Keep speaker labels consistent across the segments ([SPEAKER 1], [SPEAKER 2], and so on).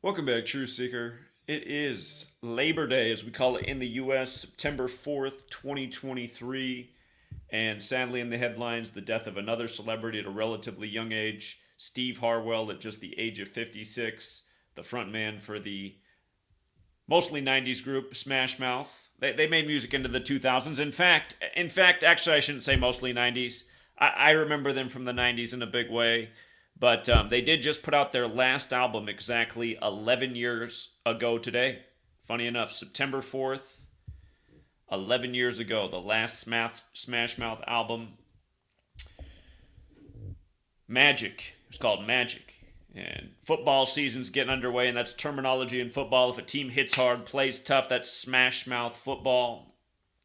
[SPEAKER 1] Welcome back, Truth Seeker. It is Labor Day, as we call it in the U.S., September 4th, 2023. And sadly, in the headlines, the death of another celebrity at a relatively young age, Steve Harwell, at just the age of 56, the frontman for the mostly 90s group Smash Mouth. They made music into the 2000s. In fact, actually, I shouldn't say mostly 90s. I remember them from the 90s in a big way. But they did just put out their last album exactly 11 years ago today. Funny enough, September 4th, 11 years ago, the last Smash Mouth album, Magic. It was called Magic. And football season's getting underway, and that's terminology in football. If a team hits hard, plays tough, that's Smash Mouth football.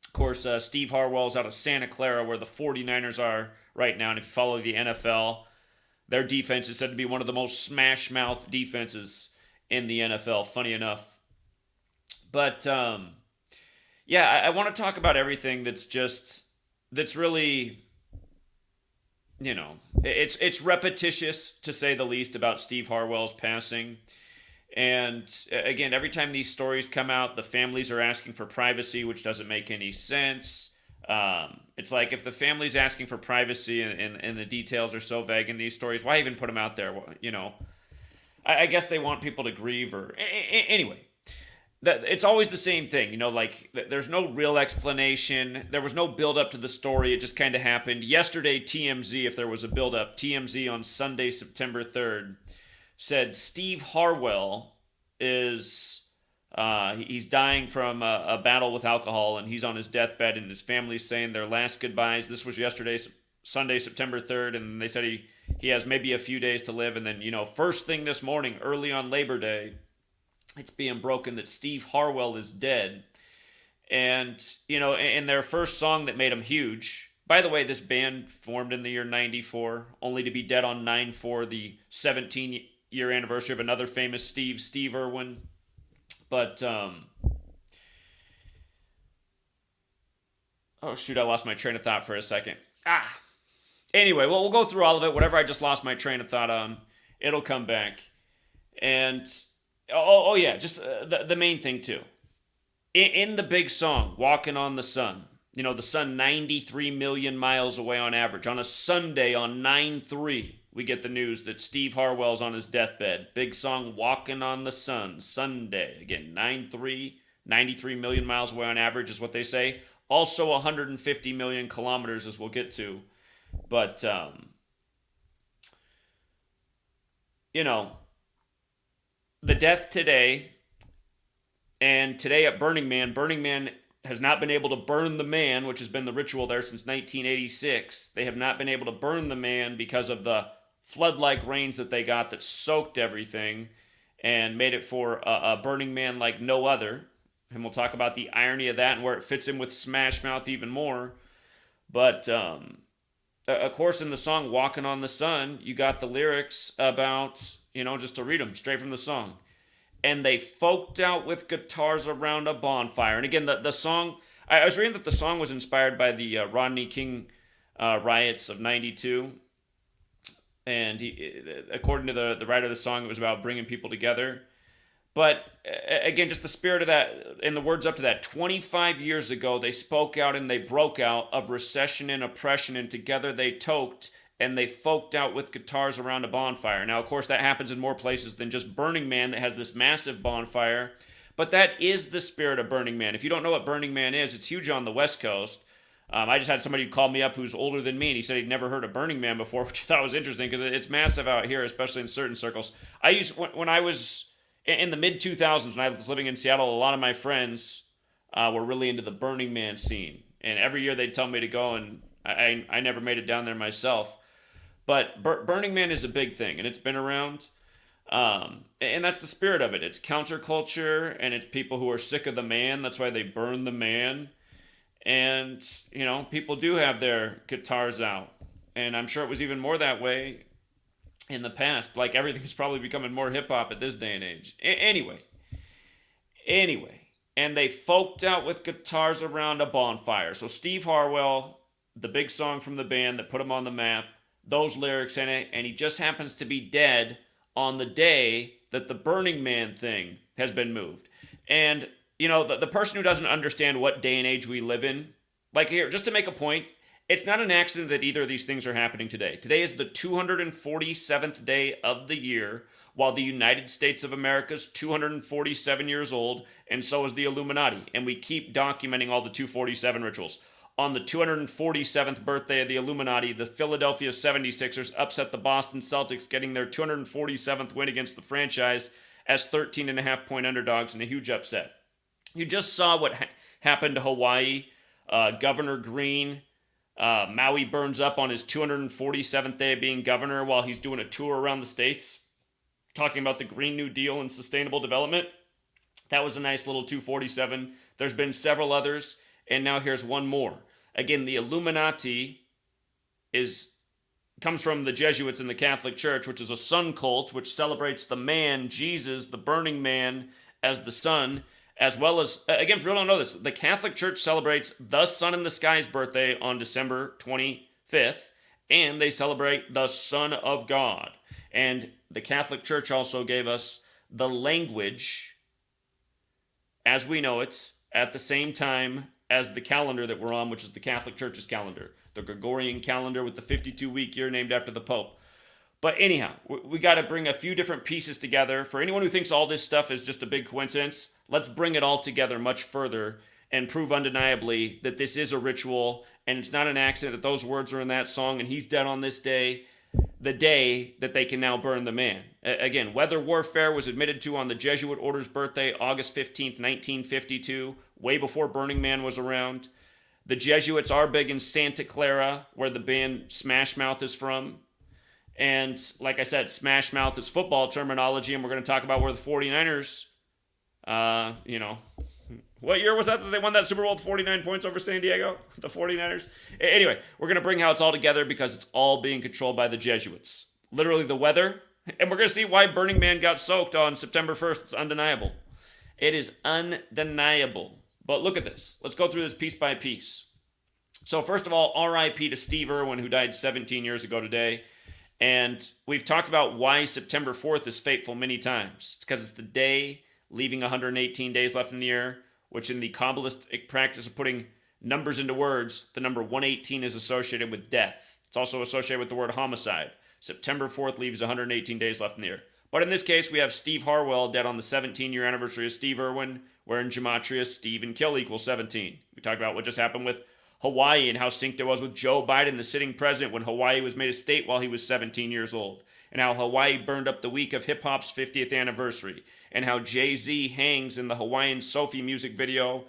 [SPEAKER 1] Of course, Steve Harwell's out of Santa Clara, where the 49ers are right now. And if you follow the NFL, their defense is said to be one of the most smash mouth defenses in the NFL, funny enough. But yeah, I want to talk about everything that's really, it's repetitious to say the least about Steve Harwell's passing. And again, every time these stories come out, the families are asking for privacy, which doesn't make any sense. It's like if the family's asking for privacy and the details are so vague in these stories, why even put them out there? I guess they want people to grieve or anyway. It's always the same thing, like there's no real explanation. There was no build up to the story. It just kind of happened. Yesterday, TMZ, if there was a build up, TMZ on Sunday, September 3rd, said Steve Harwell is he's dying from a battle with alcohol, and he's on his deathbed, and his family's saying their last goodbyes. This was yesterday, Sunday, September 3rd, and they said he has maybe a few days to live. And then, first thing this morning, early on Labor Day, it's being broken that Steve Harwell is dead. And, in their first song that made him huge, by the way, this band formed in the year 94, only to be dead on 9/4, the 17-year anniversary of another famous Steve Irwin. But oh shoot, I lost my train of thought for a second. Anyway, well, we'll go through all of it. Whatever I just lost my train of thought on, it'll come back. And oh yeah, just the main thing too. In the big song, "Walkin' on the Sun," the sun 93 million miles away on average. On a Sunday on 9/3, we get the news that Steve Harwell's on his deathbed. Big song, "Walkin' on the Sun," Sunday. Again, 9/3, 93 million miles away on average is what they say. Also 150 million kilometers, as we'll get to. But, you know, the death today, and today at Burning Man has not been able to burn the man, which has been the ritual there since 1986. They have not been able to burn the man because of the flood-like rains that they got that soaked everything and made it for a Burning Man like no other. And we'll talk about the irony of that and where it fits in with Smash Mouth even more. But of course, in the song "Walkin' on the Sun," you got the lyrics about, just to read them straight from the song. "And they folked out with guitars around a bonfire." And again, the song, I was reading that the song was inspired by the Rodney King riots of '92. And according to the writer of the song, it was about bringing people together. But again, just the spirit of that, and the words up to that, 25 years ago, they spoke out and they broke out of recession and oppression, and together they toked and they folked out with guitars around a bonfire. Now, of course, that happens in more places than just Burning Man that has this massive bonfire, but that is the spirit of Burning Man. If you don't know what Burning Man is, it's huge on the West Coast. I just had somebody call me up who's older than me, and he said he'd never heard of Burning Man before, which I thought was interesting because it's massive out here, especially in certain circles. When I was in the mid 2000s, when I was living in Seattle, a lot of my friends were really into the Burning Man scene, and every year they'd tell me to go, and I never made it down there myself. But Burning Man is a big thing, and it's been around. And that's the spirit of it. It's counterculture, and it's people who are sick of the man. That's why they burn the man. And, people do have their guitars out. And I'm sure it was even more that way in the past. Like, everything's probably becoming more hip hop at this day and age. Anyway. And they folked out with guitars around a bonfire. So Steve Harwell, the big song from the band that put him on the map, those lyrics in it, and he just happens to be dead on the day that the Burning Man thing has been moved. And, you know, the person who doesn't understand what day and age we live in, like here, just to make a point, it's not an accident that either of these things are happening today. Today is the 247th day of the year, while the United States of America is 247 years old, and so is the Illuminati. And we keep documenting all the 247 rituals. On the 247th birthday of the Illuminati, the Philadelphia 76ers upset the Boston Celtics, getting their 247th win against the franchise as 13.5-point underdogs in a huge upset. You just saw what happened to Hawaii. Governor Green, Maui burns up on his 247th day of being governor while he's doing a tour around the states, talking about the Green New Deal and sustainable development. That was a nice little 247. There's been several others, and now here's one more. Again, the Illuminati comes from the Jesuits in the Catholic Church, which is a sun cult, which celebrates the man, Jesus, the burning man, as the sun, as well as, again, people don't know this, the Catholic Church celebrates the sun in the sky's birthday on December 25th, and they celebrate the Son of God. And the Catholic Church also gave us the language as we know it at the same time as the calendar that we're on, which is the Catholic Church's calendar, the Gregorian calendar with the 52-week year named after the Pope. But anyhow, we got to bring a few different pieces together. For anyone who thinks all this stuff is just a big coincidence, let's bring it all together much further and prove undeniably that this is a ritual and it's not an accident that those words are in that song and he's dead on this day, the day that they can now burn the man. Again, weather warfare was admitted to on the Jesuit order's birthday, August 15th, 1952, way before Burning Man was around. The Jesuits are big in Santa Clara, where the band Smash Mouth is from. And like I said, Smash Mouth is football terminology, and we're going to talk about where the 49ers, what year was that they won that Super Bowl with 49 points over San Diego? The 49ers? Anyway, we're going to bring how it's all together because it's all being controlled by the Jesuits. Literally the weather. And we're going to see why Burning Man got soaked on September 1st. It's undeniable. It is undeniable. But look at this. Let's go through this piece by piece. So first of all, R.I.P. to Steve Irwin, who died 17 years ago today. And we've talked about why September 4th is fateful many times. It's because it's the day leaving 118 days left in the year, which in the Kabbalistic practice of putting numbers into words, the number 118 is associated with death. It's also associated with the word homicide. September 4th leaves 118 days left in the year. But in this case, we have Steve Harwell dead on the 17-year anniversary of Steve Irwin, where in Gematria, Steve and kill equals 17. We talked about what just happened with Hawaii and how synced it was with Joe Biden, the sitting president, when Hawaii was made a state while he was 17 years old. And how Hawaii burned up the week of hip-hop's 50th anniversary. And how Jay-Z hangs in the Hawaiian Sophie music video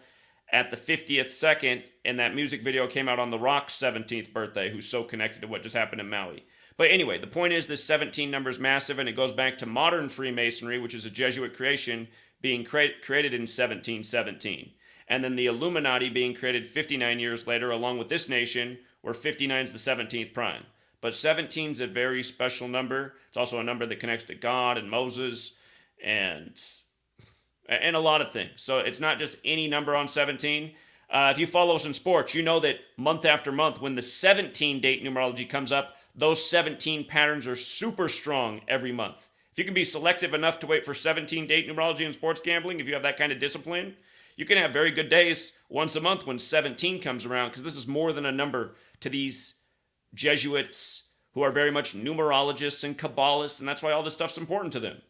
[SPEAKER 1] at the 50th second, and that music video came out on The Rock's 17th birthday, who's so connected to what just happened in Maui. But anyway, the point is this 17 number is massive, and it goes back to modern Freemasonry, which is a Jesuit creation, being created in 1717. And then the Illuminati being created 59 years later, along with this nation, where 59 is the 17th prime. But 17 is a very special number. It's also a number that connects to God and Moses and a lot of things. So it's not just any number on 17. If you follow us in sports, you know that month after month, when the 17 date numerology comes up, those 17 patterns are super strong every month. If you can be selective enough to wait for 17 date numerology in sports gambling, if you have that kind of discipline, you can have very good days once a month when 17 comes around, because this is more than a number to these Jesuits who are very much numerologists and Kabbalists, and that's why all this stuff's important to them.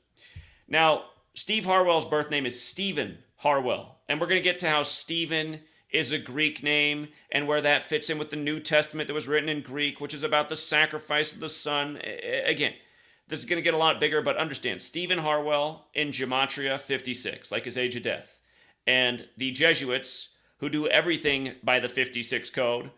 [SPEAKER 1] Now, Steve Harwell's birth name is Stephen Harwell, and we're going to get to how Stephen is a Greek name and where that fits in with the New Testament that was written in Greek, which is about the sacrifice of the Son. Again, this is going to get a lot bigger, but understand, Stephen Harwell in Gematria 56, like his age of death. And the Jesuits, who do everything by the 56 code,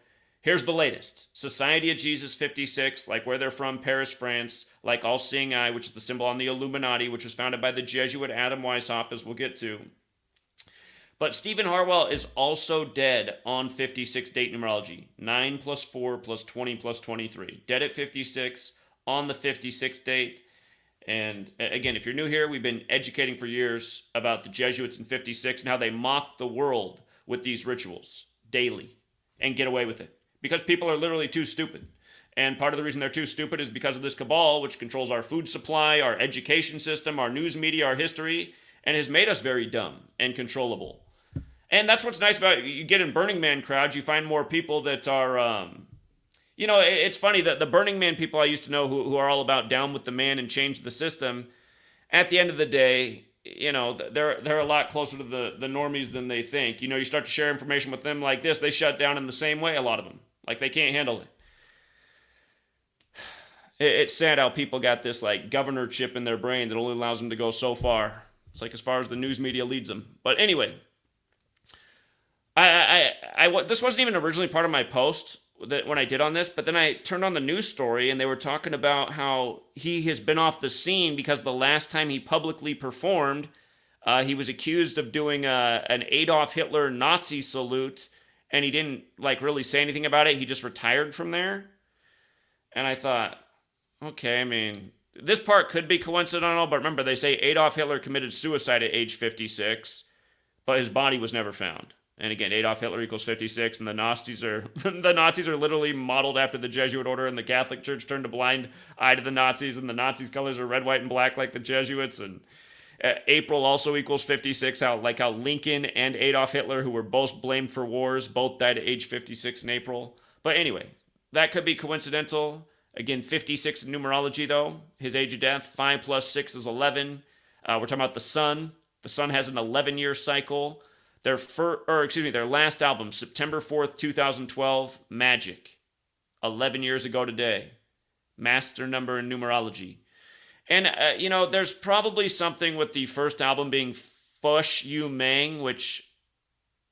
[SPEAKER 1] here's the latest. Society of Jesus 56, like where they're from, Paris, France, like All Seeing Eye, which is the symbol on the Illuminati, which was founded by the Jesuit Adam Weishaupt, as we'll get to. But Stephen Harwell is also dead on 56 date numerology. 9 plus 4 plus 20 plus 23. Dead at 56 on the 56 date. And again, if you're new here, we've been educating for years about the Jesuits in 56 and how they mock the world with these rituals daily and get away with it. Because people are literally too stupid. And part of the reason they're too stupid is because of this cabal, which controls our food supply, our education system, our news media, our history, and has made us very dumb and controllable. And that's what's nice about it. You get in Burning Man crowds, you find more people that are, it's funny that the Burning Man people I used to know who are all about down with the man and change the system, at the end of the day, they're a lot closer to the normies than they think. You start to share information with them like this, they shut down in the same way, a lot of them. Like, they can't handle it. It's sad how people got this, like, governor chip in their brain that only allows them to go so far. It's like as far as the news media leads them. But anyway, this wasn't even originally part of my post when I did on this, but then I turned on the news story and they were talking about how he has been off the scene because the last time he publicly performed, he was accused of doing an Adolf Hitler Nazi salute, and he didn't really say anything about it. He just retired from there. And I thought, okay, I mean, this part could be coincidental, but remember, they say Adolf Hitler committed suicide at age 56, but his body was never found. And again, Adolf Hitler equals 56, and the Nazis are literally modeled after the Jesuit order, and the Catholic Church turned a blind eye to the Nazis, and the Nazis' colors are red, white, and black like the Jesuits. And April also equals 56. How Lincoln and Adolf Hitler, who were both blamed for wars, both died at age 56 in April. But anyway, that could be coincidental. Again, 56 in numerology, though. His age of death, 5 plus 6 is 11. We're talking about the sun. The sun has an 11-year cycle. Their last album, September 4th, 2012, Magic. 11 years ago today. Master number in numerology. And, there's probably something with the first album being Fush You Mang, which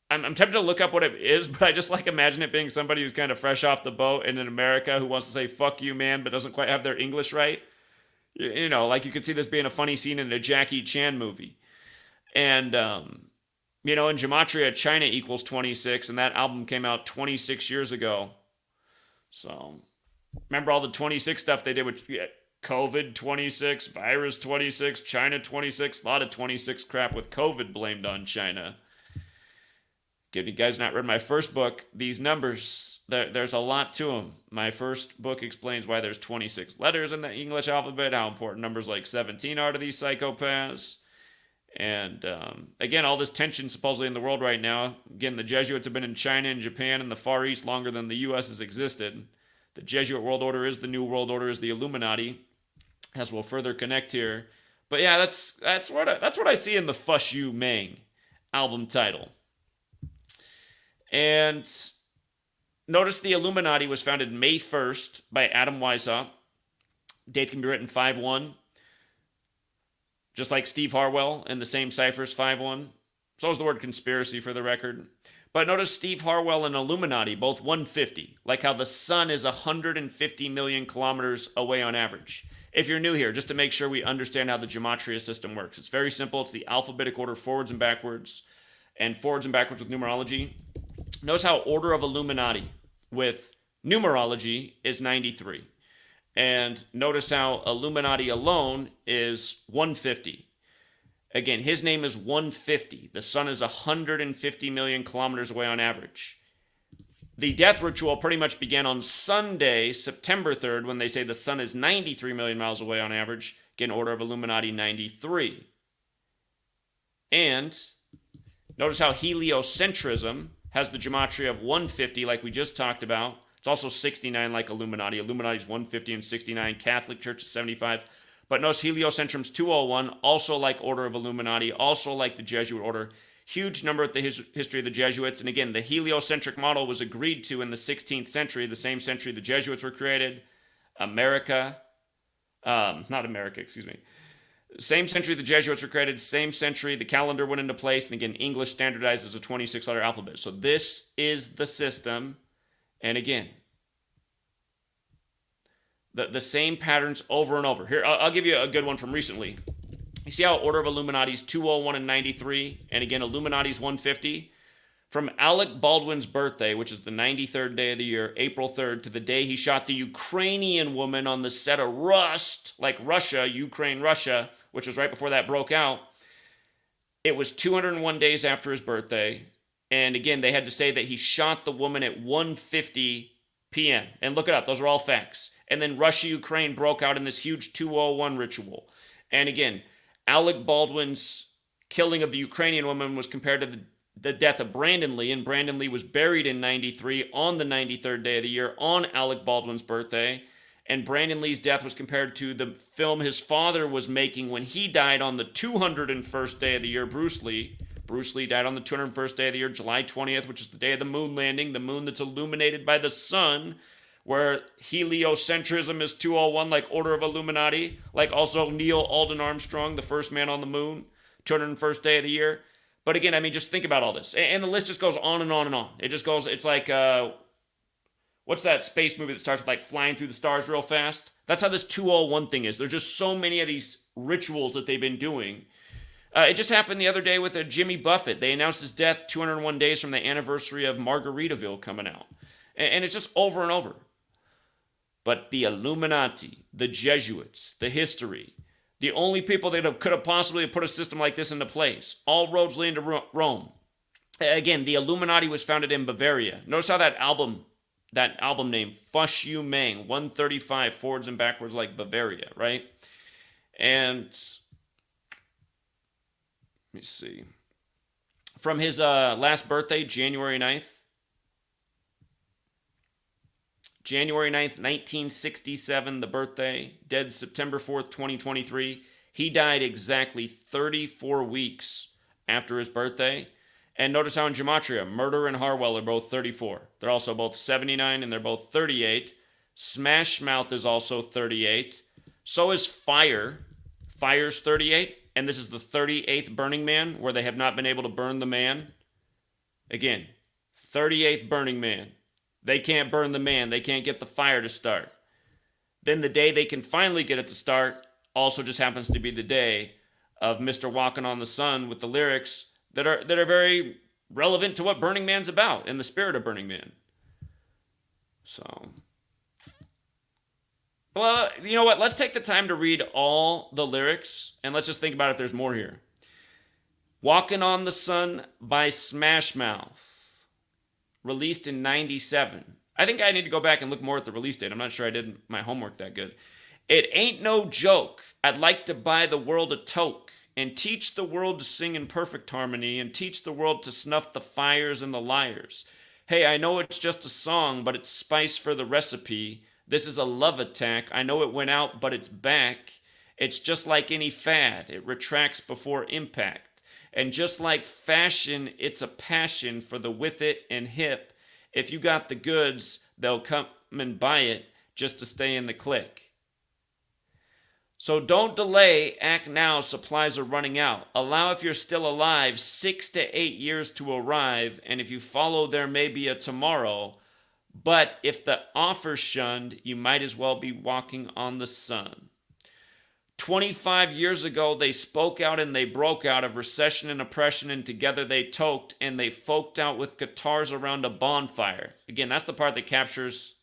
[SPEAKER 1] I'm tempted to look up what it is, but I just imagine it being somebody who's kind of fresh off the boat and in America who wants to say fuck you, man, but doesn't quite have their English right. You could see this being a funny scene in a Jackie Chan movie. And, in Gematria, China equals 26, and that album came out 26 years ago. So, remember all the 26 stuff they did with COVID 26, virus 26, China 26, a lot of 26 crap with COVID blamed on China. If you guys not read my first book, these numbers, there's a lot to them. My first book explains why there's 26 letters in the English alphabet, how important numbers like 17 are to these psychopaths. And again, all this tension supposedly in the world right now. Again, the Jesuits have been in China and Japan and the Far East longer than the U.S. has existed. The Jesuit world order is the new world order, is the Illuminati, as we'll further connect here. But yeah, that's what I see in the Fush You Mang album title. And notice the Illuminati was founded May 1st by Adam Weishaupt. Date can be written 5-1. Just like Steve Harwell in the same ciphers, 5-1. So is the word conspiracy for the record. But notice Steve Harwell and Illuminati, both 150. Like how the sun is 150 million kilometers away on average. If you're new here, just to make sure we understand how the Gematria system works. It's very simple. It's the alphabetic order forwards and backwards with numerology. Notice how order of Illuminati with numerology is 93. And notice how Illuminati alone is 150. Again, his name is 150. The sun is 150 million kilometers away on average. The death ritual pretty much began on Sunday, September 3rd, when they say the sun is 93 million miles away on average. Again, order of Illuminati 93. And notice how heliocentrism has the gematria of 150 like we just talked about. It's also 69 like Illuminati. Illuminati is 150 and 69. Catholic Church is 75. But notice heliocentrum's 201, also like order of Illuminati, also like the Jesuit order. Huge number at the history of the Jesuits. And again, the heliocentric model was agreed to in the 16th century, the same century the Jesuits were created. Same century the Jesuits were created, same century the calendar went into place, and again, English standardized as a 26-letter alphabet. So this is the system, and again, the same patterns over and over. Here, I'll give you a good one from recently. You see how order of Illuminati is 201 and 93, and again, Illuminati's 150? From Alec Baldwin's birthday, which is the 93rd day of the year, April 3rd, to the day he shot the Ukrainian woman on the set of Rust, like Russia, Ukraine, Russia, which was right before that broke out, it was 201 days after his birthday. And again, they had to say that he shot the woman at 150 p.m. And look it up. Those are all facts. And then Russia-Ukraine broke out in this huge 201 ritual. And again, Alec Baldwin's killing of the Ukrainian woman was compared to the death of Brandon Lee. And Brandon Lee was buried in 93 on the 93rd day of the year on Alec Baldwin's birthday. And Brandon Lee's death was compared to the film his father was making when he died on the 201st day of the year, Bruce Lee. Bruce Lee died on the 201st day of the year, July 20th, which is the day of the moon landing, the moon that's illuminated by the sun, where heliocentrism is 201, like Order of Illuminati, like also Neil Alden Armstrong, the first man on the moon, 201st day of the year. But again, I mean, just think about all this. And the list just goes on and on and on. It just goes, it's like, what's that space movie that starts with like flying through the stars real fast? That's how this 201 thing is. There's just so many of these rituals that they've been doing. It just happened the other day with Jimmy Buffett. They announced his death 201 days from the anniversary of Margaritaville coming out. And it's just over and over. But the Illuminati, the Jesuits, the history, the only people that could have possibly put a system like this into place, all roads lead to Rome. Again, the Illuminati was founded in Bavaria. Notice how that album name, Fush You Mang, 135 forwards and backwards like Bavaria, right? And let me see. From his last birthday, January 9th, 1967, the birthday, dead September 4th, 2023. He died exactly 34 weeks after his birthday. And notice how in Gematria, Murder and Harwell are both 34. They're also both 79 and they're both 38. Smash Mouth is also 38. So is Fire. Fire's 38. And this is the 38th Burning Man, where they have not been able to burn the man. Again, 38th Burning Man. They can't burn the man. They can't get the fire to start. Then the day they can finally get it to start also just happens to be the day of Mr. Walkin On the Sun with the lyrics that are very relevant to what Burning Man's about and the spirit of Burning Man. So, well, you know what? Let's take the time to read all the lyrics and let's just think about if there's more here. Walkin On the Sun by Smash Mouth. Released in 97. I think I need to go back and look more at the release date. I'm not sure I did my homework that good. It ain't no joke. I'd like to buy the world a toke and teach the world to sing in perfect harmony and teach the world to snuff the fires and the liars. Hey, I know it's just a song, but it's spice for the recipe. This is a love attack. I know it went out, but it's back. It's just like any fad. It retracts before impact. And just like fashion, it's a passion for the with it and hip. If you got the goods, they'll come and buy it just to stay in the clique. So don't delay, act now, supplies are running out. Allow if you're still alive 6 to 8 years to arrive, and if you follow there may be a tomorrow. But if the offer's shunned, you might as well be walking on the sun. 25 years ago, they spoke out and they broke out of recession and oppression, and together they toked and they folked out with guitars around a bonfire. Again, that's the part that captures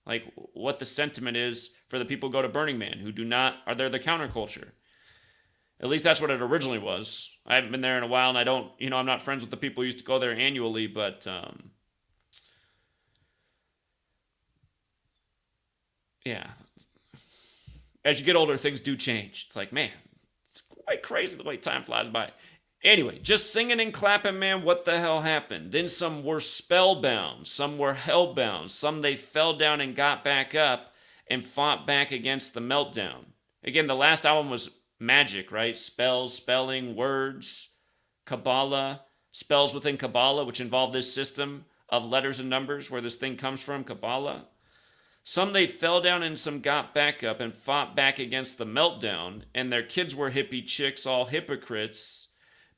[SPEAKER 1] like what the sentiment is for the people who go to Burning Man, who they're the counterculture. At least that's what it originally was. I haven't been there in a while, and I'm not friends with the people who used to go there annually, but yeah. As you get older, things do change. It's like, man, it's quite crazy the way time flies by. Anyway, just singing and clapping, man, what the hell happened? Then some were spellbound, some were hellbound, some they fell down and got back up and fought back against the meltdown. Again, the last album was magic, right? Spells, spelling, words, Kabbalah, spells within Kabbalah, which involve this system of letters and numbers where this thing comes from, Kabbalah. Some they fell down and some got back up and fought back against the meltdown, and their kids were hippie chicks, all hypocrites,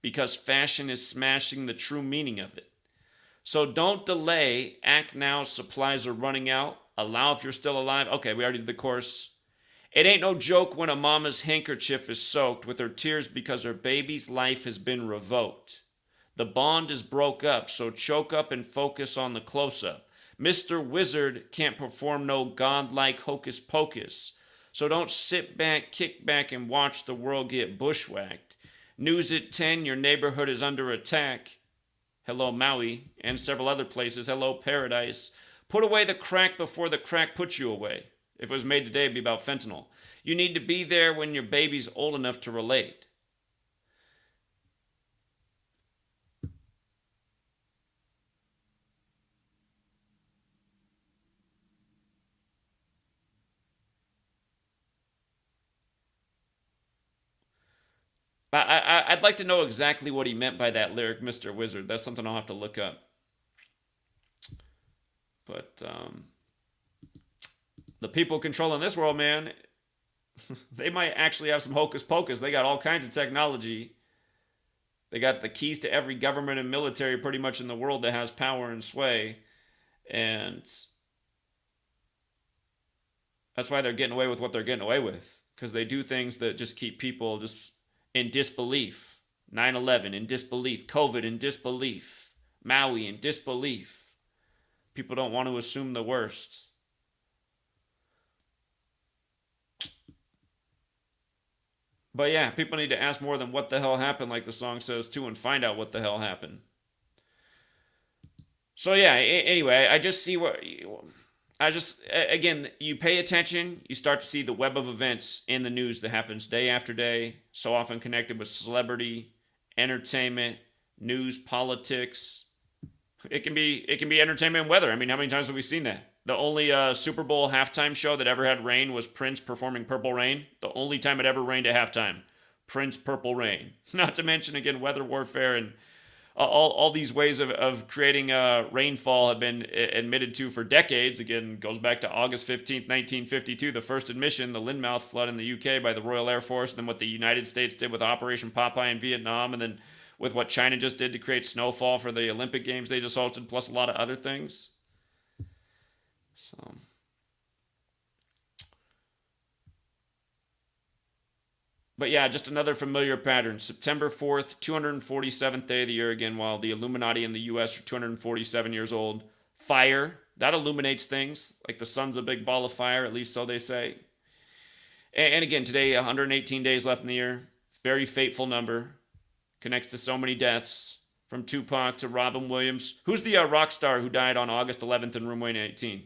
[SPEAKER 1] because fashion is smashing the true meaning of it. So don't delay, act now, supplies are running out, allow if you're still alive. Okay, we already did the chorus. It ain't no joke when a mama's handkerchief is soaked with her tears because her baby's life has been revoked. The bond is broke up, so choke up and focus on the close-up. Mr. Wizard can't perform no godlike hocus pocus. So don't sit back, kick back, and watch the world get bushwhacked. News at 10, your neighborhood is under attack. Hello, Maui, and several other places. Hello, Paradise. Put away the crack before the crack puts you away. If it was made today, it'd be about fentanyl. You need to be there when your baby's old enough to relate. I'd like to know exactly what he meant by that lyric, Mr. Wizard. That's something I'll have to look up. But the people controlling this world, man, they might actually have some hocus pocus. They got all kinds of technology. They got the keys to every government and military pretty much in the world that has power and sway. And that's why they're getting away with what they're getting away with. Because they do things that just keep people just in disbelief. 9/11 in disbelief. COVID in disbelief. Maui in disbelief. People don't want to assume the worst. But yeah, people need to ask more than what the hell happened, like the song says too, and find out what the hell happened. So yeah, anyway, I just see what again, you pay attention, you start to see the web of events in the news that happens day after day, so often connected with celebrity, entertainment, news, politics. It can be entertainment and weather. I mean, how many times have we seen that? The only Super Bowl halftime show that ever had rain was Prince performing Purple Rain. The only time it ever rained at halftime. Prince Purple Rain. Not to mention, again, weather warfare and all these ways of creating rainfall have been admitted to for decades. Again, goes back to August 15th, 1952, the first admission, the Lynmouth flood in the UK by the Royal Air Force, and then what the United States did with Operation Popeye in Vietnam, and then with what China just did to create snowfall for the Olympic Games they just hosted, plus a lot of other things. So, but yeah, just another familiar pattern. September 4th, 247th day of the year again, while the Illuminati in the US are 247 years old. Fire, that illuminates things. Like the sun's a big ball of fire, at least so they say. And again, today, 118 days left in the year. Very fateful number. Connects to so many deaths. From Tupac to Robin Williams. Who's the rock star who died on August 11th in room 118?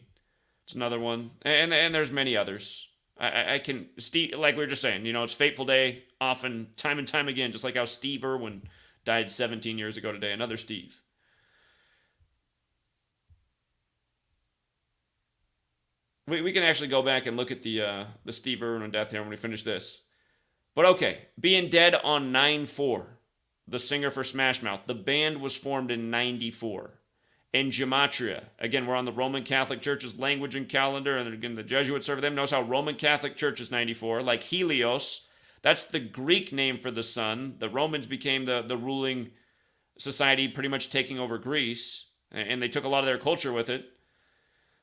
[SPEAKER 1] It's another one. And there's many others. I can, Steve, like we were just saying, it's fateful day often, time and time again, just like how Steve Irwin died 17 years ago today. Another Steve. We can actually go back and look at the Steve Irwin death here when we finish this. But okay, being dead on 9/4, the singer for Smash Mouth. The band was formed in 94. And Gematria, again, we're on the Roman Catholic Church's language and calendar, and again, the Jesuits serve them. Notice how Roman Catholic Church is 94, like Helios. That's the Greek name for the sun. The Romans became the ruling society, pretty much taking over Greece, and they took a lot of their culture with it.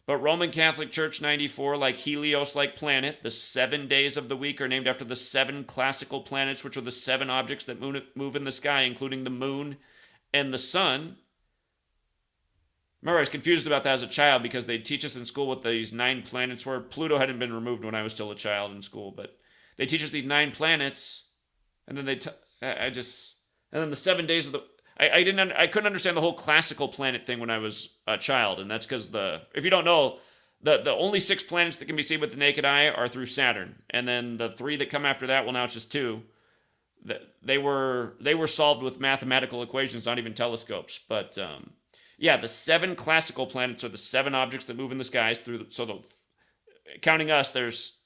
[SPEAKER 1] But Roman Catholic Church 94, like Helios, like planet. The 7 days of the week are named after the 7 classical planets, which are the 7 objects that move in the sky, including the moon and the sun. Remember, I was confused about that as a child because they'd teach us in school what these 9 planets were. Pluto hadn't been removed when I was still a child in school, but they teach us these 9 planets, and then and then the 7 days of the. I couldn't understand the whole classical planet thing when I was a child, and that's because if you don't know, the only 6 planets that can be seen with the naked eye are through Saturn, and then the 3 that come after that, well, now it's just 2. They were solved with mathematical equations, not even telescopes, but. Yeah, the 7 classical planets are the 7 objects that move in the skies counting us, there's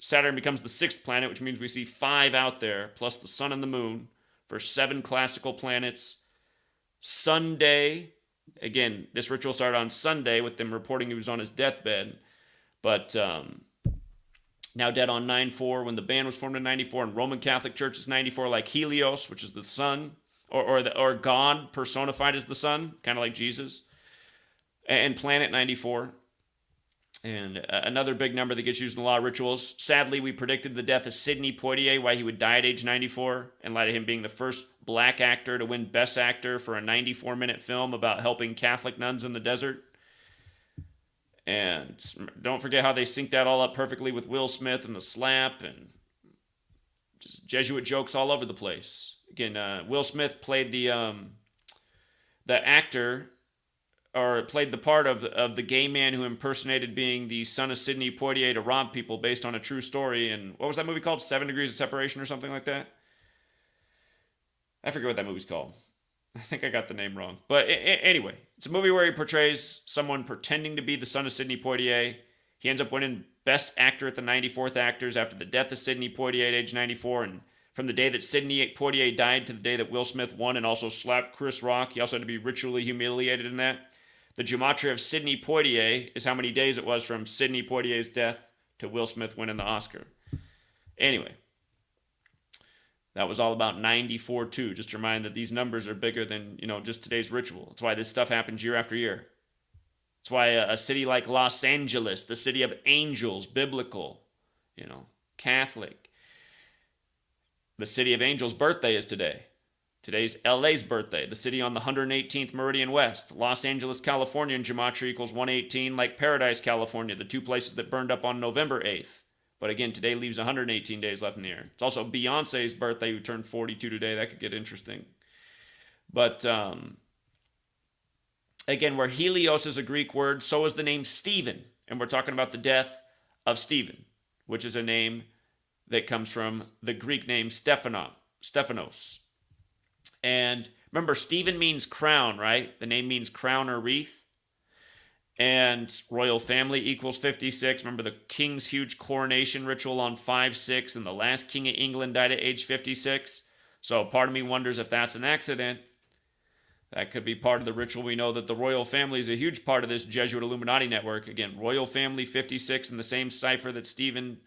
[SPEAKER 1] Saturn becomes the 6th planet, which means we see 5 out there, plus the sun and the moon for 7 classical planets. Sunday, again, this ritual started on Sunday with them reporting he was on his deathbed, but now dead on 9/4 when the band was formed in 94, and Roman Catholic Church is 94, like Helios, which is the sun. Or God personified as the sun, kind of like Jesus, and Planet 94. And another big number that gets used in a lot of rituals. Sadly, we predicted the death of Sidney Poitier, why he would die at age 94, in light of him being the first black actor to win Best Actor for a 94-minute film about helping Catholic nuns in the desert. And don't forget how they synced that all up perfectly with Will Smith and the slap, and just Jesuit jokes all over the place. Again, Will Smith played the actor, or played the part of the gay man who impersonated being the son of Sidney Poitier to rob people based on a true story. And what was that movie called? 7 Degrees of Separation or something like that? I forget what that movie's called. I think I got the name wrong. But anyway, it's a movie where he portrays someone pretending to be the son of Sidney Poitier. He ends up winning Best Actor at the 94th Actors after the death of Sidney Poitier at age 94. And from the day that Sidney Poitier died to the day that Will Smith won and also slapped Chris Rock, he also had to be ritually humiliated in that. The gematria of Sidney Poitier is how many days it was from Sidney Poitier's death to Will Smith winning the Oscar. Anyway, that was all about 94 too. Just to remind that these numbers are bigger than, just today's ritual. That's why this stuff happens year after year. That's why a city like Los Angeles, the city of angels, biblical, Catholic. The city of angels' birthday is today. Today's LA's birthday, the city on the 118th Meridian West. Los Angeles, California in gematria equals 118, like Paradise, California, the two places that burned up on November 8th. But again, today leaves 118 days left in the year. It's also Beyonce's birthday, who turned 42 today. That could get interesting. But again, where Helios is a Greek word, so is the name Stephen. And we're talking about the death of Stephen, which is a name that comes from the Greek name Stephanos. And remember, Stephen means crown, right? The name means crown or wreath. And royal family equals 56. Remember the king's huge coronation ritual on 5/6, and the last king of England died at age 56. So part of me wonders if that's an accident. That could be part of the ritual. We know that the royal family is a huge part of this Jesuit Illuminati network. Again, royal family 56 in the same cipher that Stephen,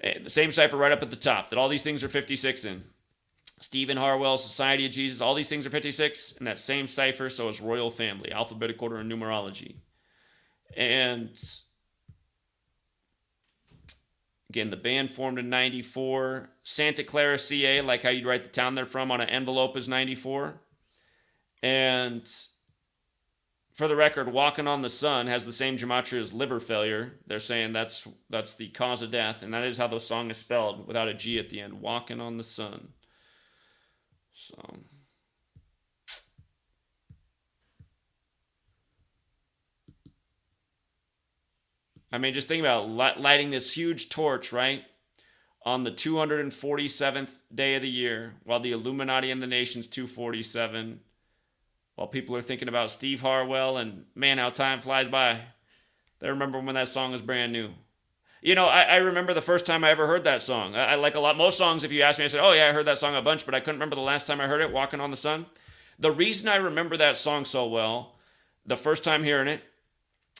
[SPEAKER 1] the same cipher right up at the top, that all these things are 56 in. Stephen Harwell, Society of Jesus, all these things are 56 in that same cipher, so is royal family, alphabetic order and numerology. And again, the band formed in 94. Santa Clara, CA, like how you'd write the town they're from on an envelope, is 94. And for the record, Walkin On the Sun has the same gematria as liver failure. They're saying that's the cause of death, and that is how the song is spelled, without a G at the end. Walkin On the Sun. So, I mean, just think about lighting this huge torch, right? On the 247th day of the year, while the Illuminati and the nation's 247, while people are thinking about Steve Harwell, and man, how time flies by. They remember when that song was brand new. I remember the first time I ever heard that song. I like most songs, if you ask me, I said, oh yeah, I heard that song a bunch, but I couldn't remember the last time I heard it, Walkin' on the Sun. The reason I remember that song so well, the first time hearing it,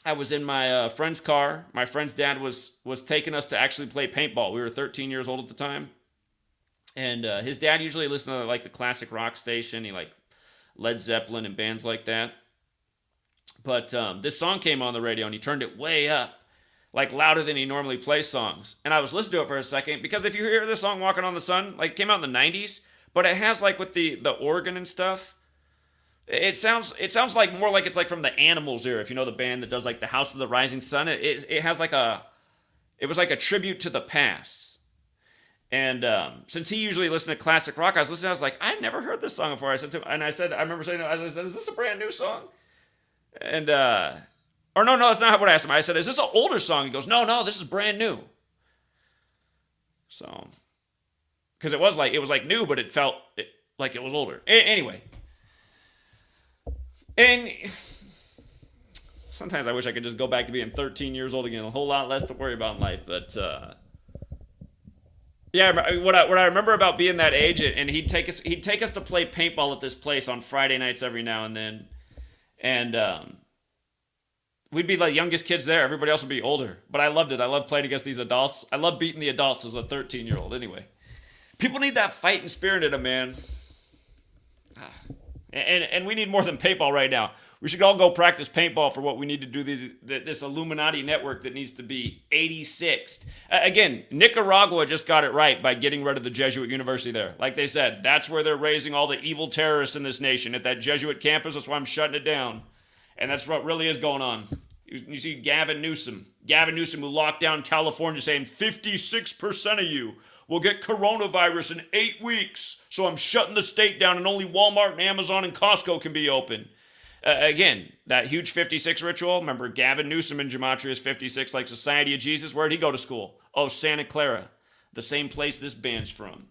[SPEAKER 1] I was in my friend's car. My friend's dad was taking us to actually play paintball. We were 13 years old at the time. And his dad usually listened to like the classic rock station. He like Led Zeppelin and bands like that. But this song came on the radio and he turned it way up, like louder than he normally plays songs. And I was listening to it for a second, because if you hear this song Walkin' on the Sun, like it came out in the 90s, but it has like with the organ and stuff, it sounds like more like it's like from the Animals era, if you know the band that does like the House of the Rising Sun. It has like it was like a tribute to the past. And since he usually listened to classic rock, I was like, I never heard this song before. I remember saying, is this a brand new song? And or no, that's not what I asked him. I said, is this an older song? He goes, no, this is brand new. So, because it was like new, but it felt like it was older. Anyway. And sometimes I wish I could just go back to being 13 years old again. A whole lot less to worry about in life. But, yeah, what I remember about being that age, and he'd take us to play paintball at this place on Friday nights every now and then. And, we'd be the youngest kids there. Everybody else would be older. But I loved it. I loved playing against these adults. I loved beating the adults as a 13-year-old. Anyway, people need that fighting spirit in them, man. And we need more than paintball right now. We should all go practice paintball for what we need to do this Illuminati network that needs to be 86th. Again, Nicaragua just got it right by getting rid of the Jesuit university there. Like they said, that's where they're raising all the evil terrorists in this nation, at that Jesuit campus. That's why I'm shutting it down. And that's what really is going on. You see Gavin Newsom who locked down California, saying 56% of you will get coronavirus in 8 weeks. So I'm shutting the state down and only Walmart and Amazon and Costco can be open. Again, that huge 56 ritual. Remember Gavin Newsom in Gematria's 56, like Society of Jesus? Where'd he go to school? Oh, Santa Clara, the same place this band's from.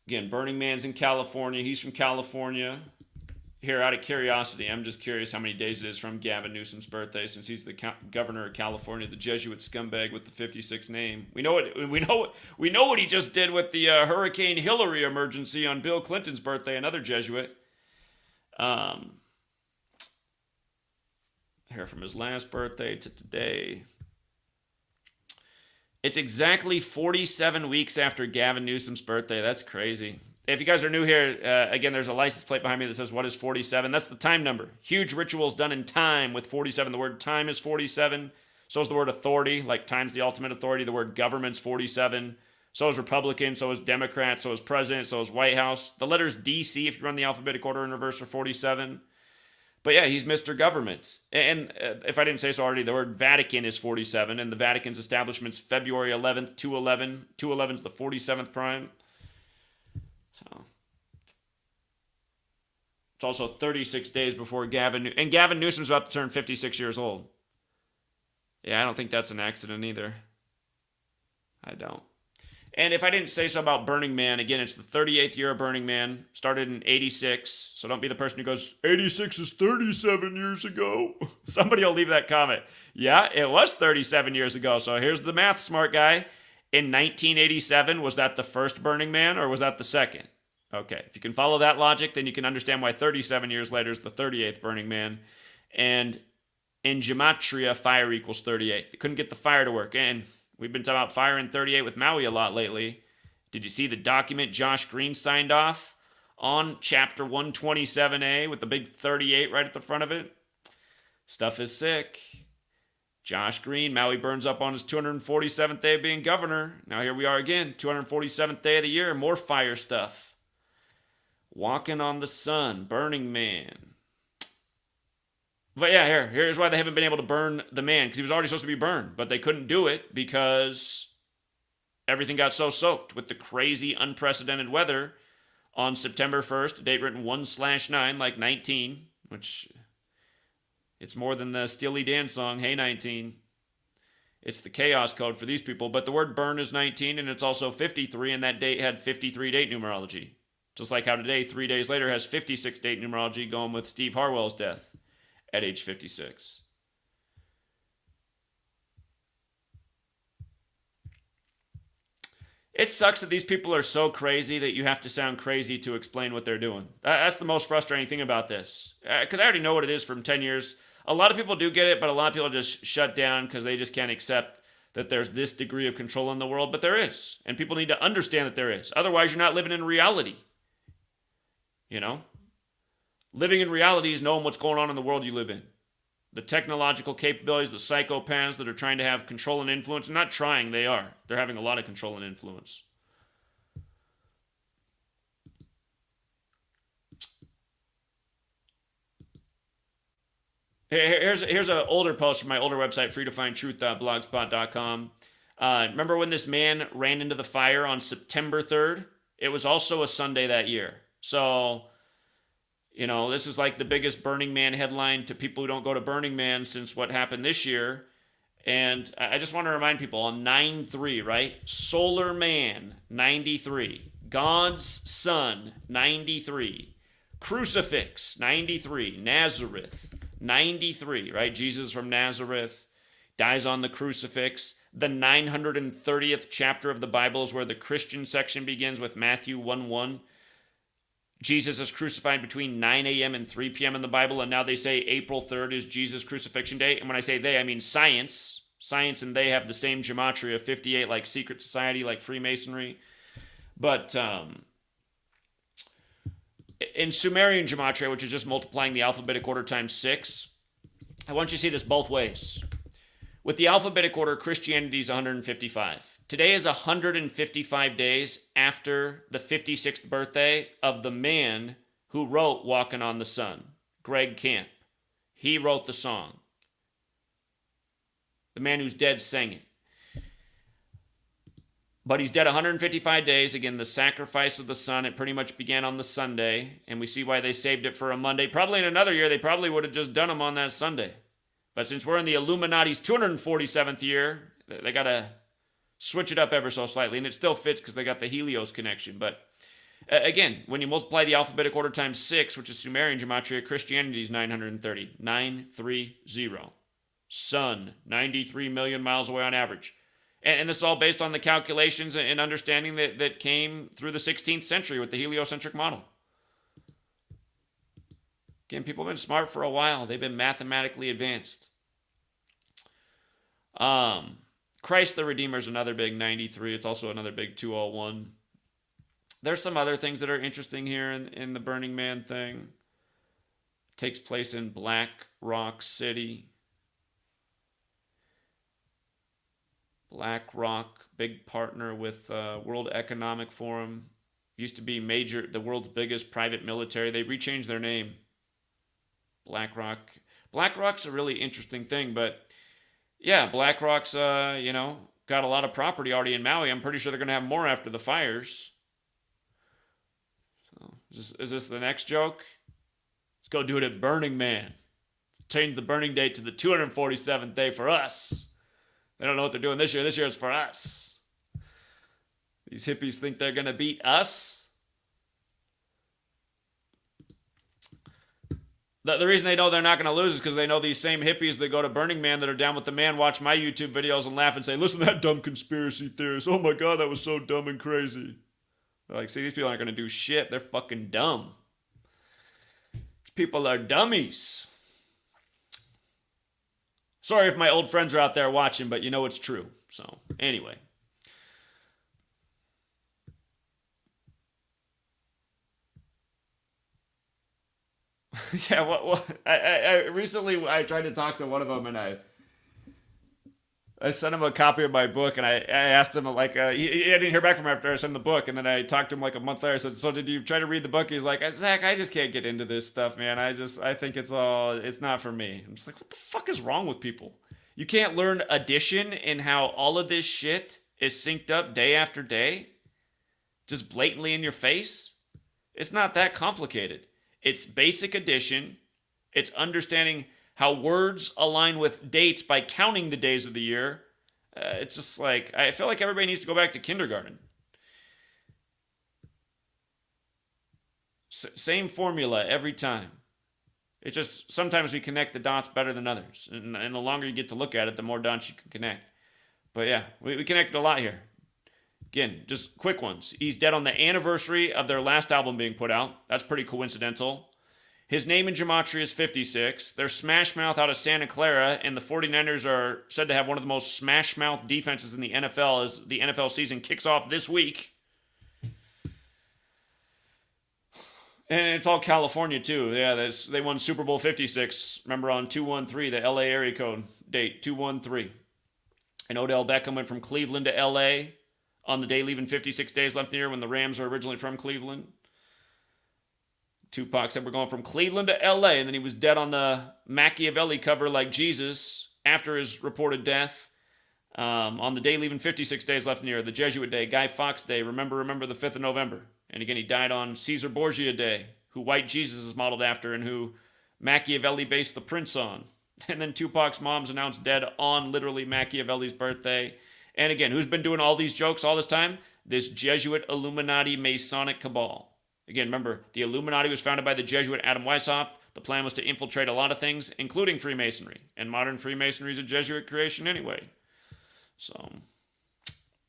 [SPEAKER 1] Again, Burning Man's in California. He's from California. Here, out of curiosity, I'm just curious how many days it is from Gavin Newsom's birthday, since he's the governor of California, the Jesuit scumbag with the 56 name. We know what he just did with the Hurricane Hillary emergency on Bill Clinton's birthday, another Jesuit. Here from his last birthday to today. It's exactly 47 weeks after Gavin Newsom's birthday. That's crazy. If you guys are new here, again, there's a license plate behind me that says, what is 47? That's the time number. Huge rituals done in time with 47. The word time is 47. So is the word authority, like time's the ultimate authority. The word government's 47. So is Republican, so is Democrat, so is President, so is White House. The letters DC, if you run the alphabetic order in reverse, are 47. But yeah, he's Mr. Government. And if I didn't say so already, the word Vatican is 47, and the Vatican's establishment's February 11th, 211. 211 is the 47th prime. So it's also 36 days before and Gavin Newsom's about to turn 56 years old. Yeah, I don't think that's an accident either. I don't. And if I didn't say so about Burning Man, again, it's the 38th year of Burning Man. Started in 86. So don't be the person who goes, 86 is 37 years ago. Somebody will leave that comment. Yeah, it was 37 years ago. So here's the math smart guy. In 1987, was that the first Burning Man or was that the second? Okay, if you can follow that logic, then you can understand why 37 years later is the 38th Burning Man. And in Gematria, fire equals 38. They couldn't get the fire to work. And we've been talking about fire in 38 with Maui a lot lately. Did you see the document Josh Green signed off on chapter 127A with the big 38 right at the front of it? Stuff is sick. Josh Green, Maui burns up on his 247th day of being governor. Now here we are again, 247th day of the year, more fire stuff. Walkin On the Sun, Burning Man. But yeah, here's why they haven't been able to burn the man, because he was already supposed to be burned, but they couldn't do it because everything got so soaked with the crazy, unprecedented weather on September 1st, a date written 1/9, like 19, which it's more than the Steely Dan song, Hey 19. It's the chaos code for these people, but the word burn is 19, and it's also 53, and that date had 53 date numerology. Just like how today, 3 days later, has 56 date numerology, going with Steve Harwell's death at age 56. It sucks that these people are so crazy that you have to sound crazy to explain what they're doing. That's the most frustrating thing about this. Because I already know what it is from 10 years. A lot of people do get it, but a lot of people just shut down because they just can't accept that there's this degree of control in the world. But there is. And people need to understand that there is. Otherwise, you're not living in reality. You know? Living in reality is knowing what's going on in the world you live in. The technological capabilities, the psychopaths that are trying to have control and influence. Not trying, they are. They're having a lot of control and influence. Here's an older post from my older website, freetofindtruth.blogspot.com. Remember when this man ran into the fire on September 3rd? It was also a Sunday that year. So, you know, this is like the biggest Burning Man headline to people who don't go to Burning Man since what happened this year. And I just want to remind people on 9/3, right? Solar Man, 93. God's Son, 93. Crucifix, 93. Nazareth, 93, right? Jesus from Nazareth dies on the crucifix. The 930th chapter of the Bible is where the Christian section begins with Matthew 1:1. Jesus is crucified between 9 a.m. and 3 p.m. in the Bible, and now they say April 3rd is Jesus' crucifixion day. And when I say they, I mean science. Science and they have the same gematria, 58, like secret society, like Freemasonry. But in Sumerian gematria, which is just multiplying the alphabetic order times 6, I want you to see this both ways. With the alphabetic order, Christianity is 155. Today is 155 days after the 56th birthday of the man who wrote Walkin On the Sun, Greg Camp. He wrote the song. The man who's dead sang it. But he's dead 155 days. Again, the sacrifice of the sun, it pretty much began on the Sunday, and we see why they saved it for a Monday. Probably in another year, they probably would have just done him on that Sunday. But since we're in the Illuminati's 247th year, they got to switch it up ever so slightly, and it still fits because they got the Helios connection. But again, when you multiply the alphabetic order times 6, which is Sumerian gematria, Christianity is 930. 930. Sun, 93 million miles away on average. And this is all based on the calculations and understanding that came through the 16th century with the heliocentric model. Again, people have been smart for a while. They've been mathematically advanced. Christ the Redeemer is another big 93. It's also another big 201. There's some other things that are interesting here in the Burning Man thing. It takes place in Black Rock City. Black Rock, big partner with World Economic Forum. Used to be the world's biggest private military. They rechanged their name. Black Rock. Black Rock's a really interesting thing, but yeah, Black Rock's, got a lot of property already in Maui. I'm pretty sure they're going to have more after the fires. So, is this the next joke? Let's go do it at Burning Man. Change the burning date to the 247th day for us. They don't know what they're doing this year. This year it's for us. These hippies think they're going to beat us. The reason they know they're not going to lose is because they know these same hippies that go to Burning Man that are down with the man watch my YouTube videos and laugh and say, listen to that dumb conspiracy theorist. Oh my God, that was so dumb and crazy. They're like, see, these people aren't going to do shit. They're fucking dumb. These people are dummies. Sorry if my old friends are out there watching, but you know it's true. So, anyway. Yeah, I recently tried to talk to one of them, and I sent him a copy of my book, and I asked him, I didn't hear back from him after I sent him the book, and then I talked to him like a month later. I said, so did you try to read the book? He's like, Zach, I just can't get into this stuff, man. I think it's not for me. I'm just like, what the fuck is wrong with people? You can't learn addition and how all of this shit is synced up day after day? Just blatantly in your face? It's not that complicated. It's basic addition. It's understanding how words align with dates by counting the days of the year. It's just like, I feel like everybody needs to go back to kindergarten. Same formula every time. It's just, sometimes we connect the dots better than others. And the longer you get to look at it, the more dots you can connect. But yeah, we connected a lot here. Again, just quick ones. He's dead on the anniversary of their last album being put out. That's pretty coincidental. His name in gematria is 56. They're smash mouth out of Santa Clara, and the 49ers are said to have one of the most smash mouth defenses in the NFL as the NFL season kicks off this week. And it's all California, too. Yeah, they won Super Bowl 56, remember, on 213, the LA area code date, 213. And Odell Beckham went from Cleveland to LA on the day leaving 56 days left in the year when the Rams are originally from Cleveland. Tupac said we're going from Cleveland to LA, and then he was dead on the Machiavelli cover like Jesus after his reported death. On the day leaving 56 days left in the year, the Jesuit Day, Guy Fawkes Day, remember the 5th of November. And again, he died on Caesar Borgia Day, who White Jesus is modeled after and who Machiavelli based The Prince on. And then Tupac's mom's announced dead on literally Machiavelli's birthday. And again, who's been doing all these jokes all this time? This Jesuit Illuminati Masonic cabal. Again, remember, the Illuminati was founded by the Jesuit Adam Weishaupt. The plan was to infiltrate a lot of things, including Freemasonry. And modern Freemasonry is a Jesuit creation anyway. So,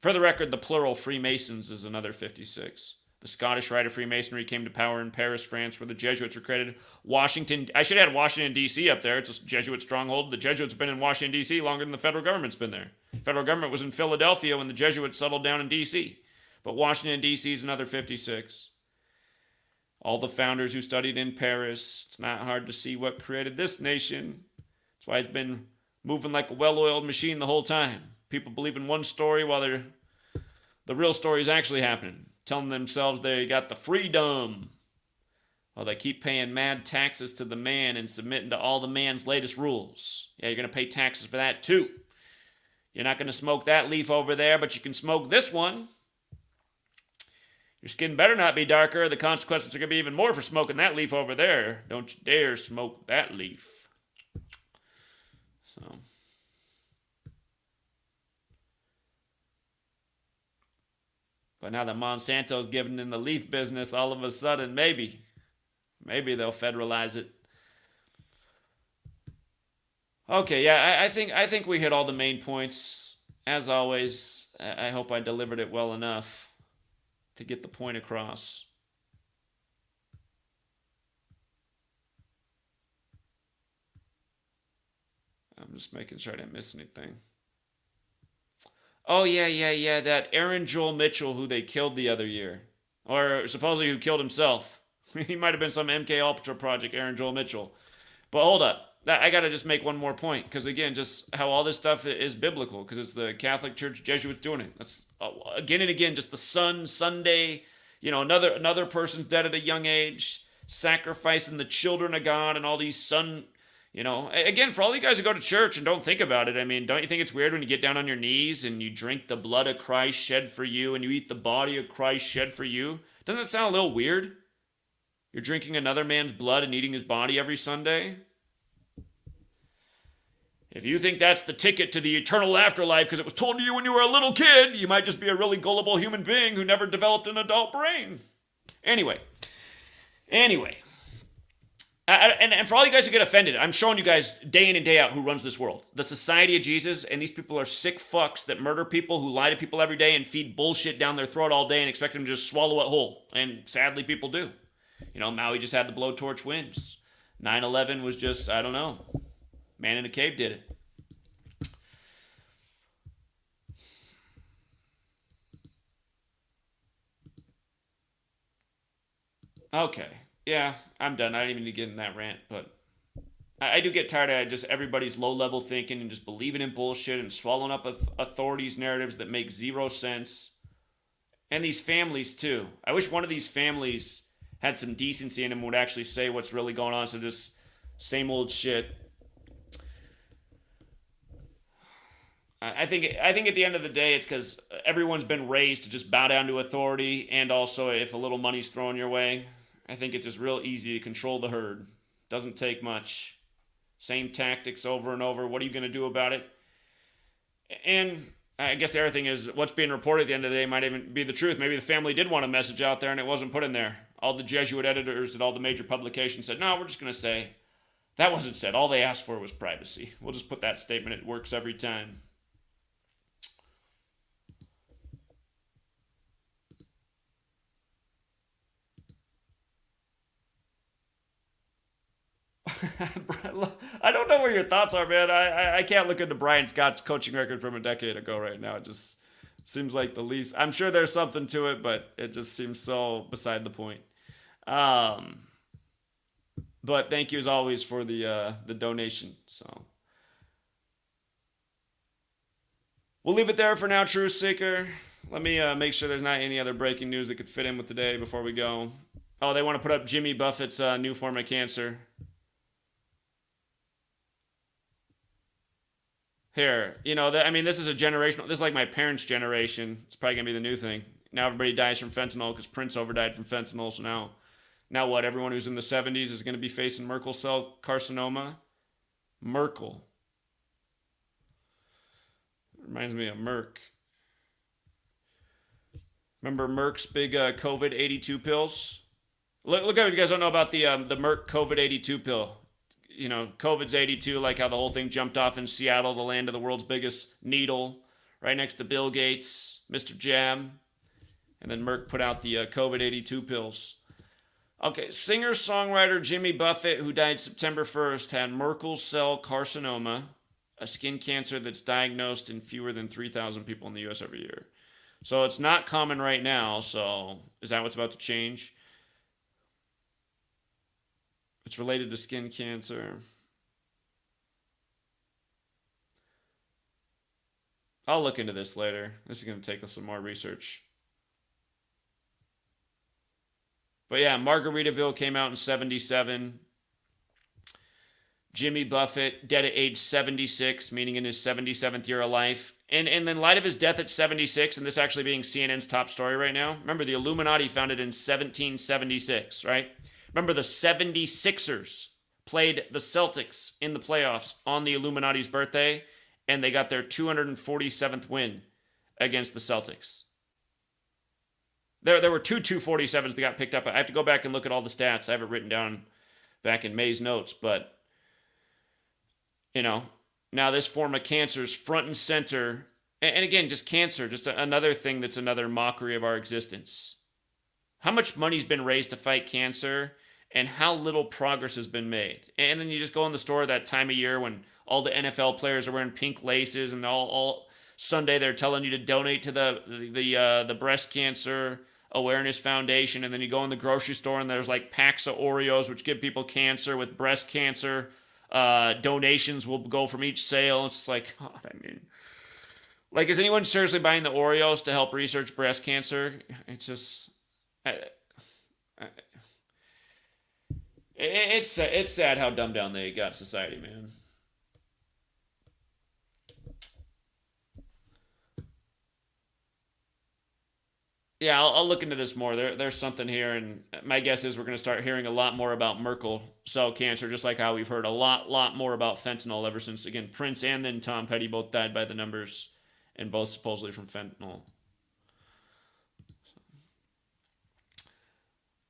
[SPEAKER 1] for the record, the plural Freemasons is another 56. The Scottish Rite of Freemasonry came to power in Paris, France, where the Jesuits were created. I should have had Washington, D.C. up there. It's a Jesuit stronghold. The Jesuits have been in Washington, D.C. longer than the federal government's been there. The federal government was in Philadelphia when the Jesuits settled down in D.C. But Washington, D.C. is another 56. All the founders who studied in Paris. It's not hard to see what created this nation. That's why it's been moving like a well-oiled machine the whole time. People believe in one story while the real story is actually happening. Telling themselves they got the freedom. While they keep paying mad taxes to the man and submitting to all the man's latest rules. Yeah, you're going to pay taxes for that too. You're not going to smoke that leaf over there, but you can smoke this one. Your skin better not be darker. The consequences are going to be even more for smoking that leaf over there. Don't you dare smoke that leaf. So. But now that Monsanto's giving in the leaf business, all of a sudden, maybe they'll federalize it. Okay, yeah, I think we hit all the main points. As always, I hope I delivered it well enough to get the point across. I'm just making sure I didn't miss anything. Oh, yeah, that Aaron Joel Mitchell who they killed the other year. Or supposedly who killed himself. He might have been some MK Ultra project, Aaron Joel Mitchell. But hold up. I got to just make one more point. Because again, just how all this stuff is biblical. Because it's the Catholic Church Jesuits doing it. That's again and again, just the Sunday, another person's dead at a young age. Sacrificing the children of God and all these again, for all you guys who go to church and don't think about it, I mean, don't you think it's weird when you get down on your knees and you drink the blood of Christ shed for you and you eat the body of Christ shed for you? Doesn't that sound a little weird? You're drinking another man's blood and eating his body every Sunday? If you think that's the ticket to the eternal afterlife because it was told to you when you were a little kid, you might just be a really gullible human being who never developed an adult brain. Anyway. And for all you guys who get offended, I'm showing you guys day in and day out who runs this world. The Society of Jesus, and these people are sick fucks that murder people, who lie to people every day and feed bullshit down their throat all day and expect them to just swallow it whole. And sadly, people do. Maui just had the blowtorch winds. 9/11 was just, I don't know. Man in a cave did it. Okay. Yeah, I'm done. I didn't even need to get in that rant, but I do get tired of just everybody's low-level thinking and just believing in bullshit and swallowing up authorities' narratives that make zero sense. And these families, too. I wish one of these families had some decency in them and would actually say what's really going on, so just same old shit. I think at the end of the day, it's because everyone's been raised to just bow down to authority, and also if a little money's thrown your way, I think it's just real easy to control the herd. Doesn't take much. Same tactics over and over. What are you going to do about it? And I guess the other thing is what's being reported at the end of the day might even be the truth. Maybe the family did want a message out there and it wasn't put in there. All the Jesuit editors at all the major publications said, no, we're just going to say, that wasn't said. All they asked for was privacy. We'll just put that statement. It works every time. I don't know where your thoughts are, man. I can't look into Brian Scott's coaching record from a decade ago right now. It just seems like the least. I'm sure there's something to it, but it just seems so beside the point. But thank you as always for the donation. So we'll leave it there for now, Truth Seeker. Let me make sure there's not any other breaking news that could fit in with today before we go. Oh, they want to put up Jimmy Buffett's new form of cancer. Here, this is a generational. This is like my parents' generation. It's probably gonna be the new thing. Now everybody dies from fentanyl because Prince overdied from fentanyl. So now what? Everyone who's in the 70s is gonna be facing Merkel cell carcinoma. Merkel reminds me of Merck. Remember Merck's big COVID 82 pills? Look at it. You guys don't know about the Merck COVID 82 pill. COVID's 82, like how the whole thing jumped off in Seattle, the land of the world's biggest needle, right next to Bill Gates, Mr. Jab. And then Merck put out the COVID 82 pills. Okay, singer-songwriter Jimmy Buffett, who died September 1st, had Merkel cell carcinoma, a skin cancer that's diagnosed in fewer than 3,000 people in the U.S. every year. So it's not common right now, so is that what's about to change? It's related to skin cancer. I'll look into this later. This is going to take us some more research. But yeah, Margaritaville came out in 77. Jimmy Buffett, dead at age 76, meaning in his 77th year of life. And in light of his death at 76, and this actually being CNN's top story right now, remember the Illuminati founded in 1776, right? Remember the 76ers played the Celtics in the playoffs on the Illuminati's birthday, and they got their 247th win against the Celtics. There were two 247s that got picked up. I have to go back and look at all the stats. I have it written down back in May's notes, but now this form of cancer is front and center. And again, just cancer, just another thing that's another mockery of our existence. How much money's been raised to fight cancer and how little progress has been made. And then you just go in the store that time of year when all the NFL players are wearing pink laces and all Sunday they're telling you to donate to the breast cancer awareness foundation. And then you go in the grocery store and there's like packs of Oreos which give people cancer with breast cancer. Donations will go from each sale. It's like, God, like, is anyone seriously buying the Oreos to help research breast cancer? It's just, it's sad how dumbed down they got society, man. Yeah, I'll look into this more. There's something here, and my guess is we're going to start hearing a lot more about Merkel cell cancer, just like how we've heard a lot more about fentanyl ever since, again, Prince and then Tom Petty both died by the numbers, and both supposedly from fentanyl.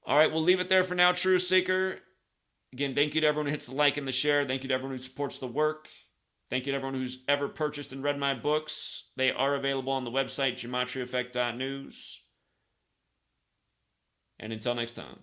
[SPEAKER 1] All right, we'll leave it there for now, True Seeker. Again, thank you to everyone who hits the like and the share. Thank you to everyone who supports the work. Thank you to everyone who's ever purchased and read my books. They are available on the website, GematriaEffectNews. And until next time.